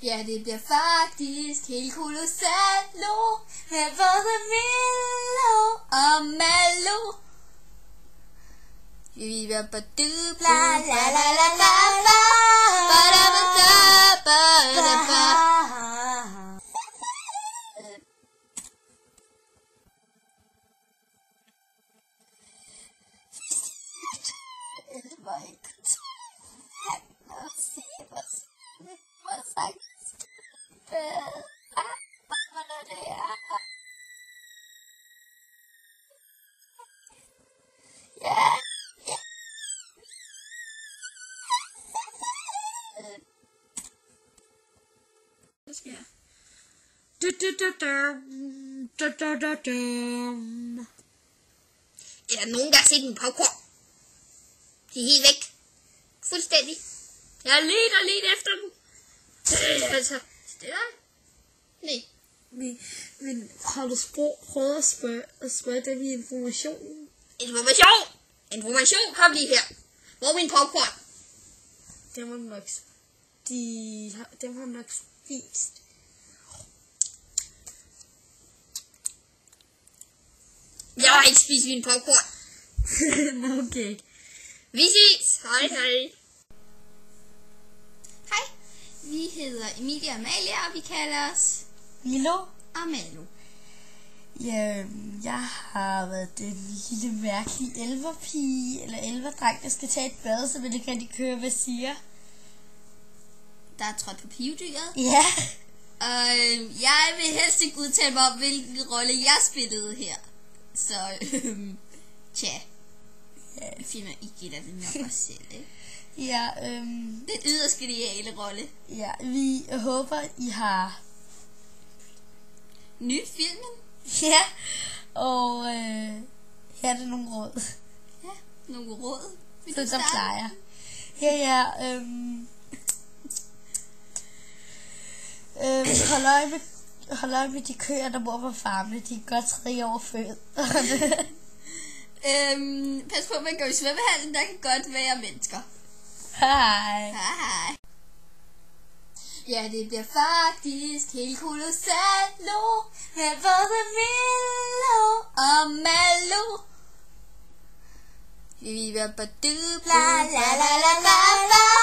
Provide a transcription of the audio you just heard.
Ja, det bliver faktisk helt kolossalt nu. Med både Milo og Malo. Vi var på du bla la la la la la. Er der nogen, der har set en popcorn? De er helt væk. Fuldstændig. Jeg har ledt efter dem. Altså, det er nej. Men har du prøvet at spørge dem i informationen? Information, kom lige her. Hvor er min popcorn? Dem har nok spist. Jeg har ikke spist min popcorn. Okay. Vi ses. Hej. Hej. Vi hedder Emilie og Amalia, og vi kalder os Milo og Malo. Ja, jeg har været den lille mærkelige elverpige, eller elverdreng, der skal tage et bad, så vil det kan de køre, hvad siger. Der er trådt på pigedyret. Ja. Og jeg vil helst ikke udtale mig om, hvilken rolle jeg spillede her. Så, tja. Vi finder ikke det nok os selv, ikke? Ja, Den yderst geniale rolle. Ja, vi håber, I har nyt filmen. Ja, og her er der nogle råd. Ja, nogle råd. Så der plejer. Ja, hold øje med de køer, der bor på farmene. De er godt 3 år født. Pas på, man går i svømmehallen, der kan godt være mennesker. Hej. Hej. Ja, det bliver faktisk helt kolossalt nu. Med både Milo og Malo. Vi var på du bla la la la la la.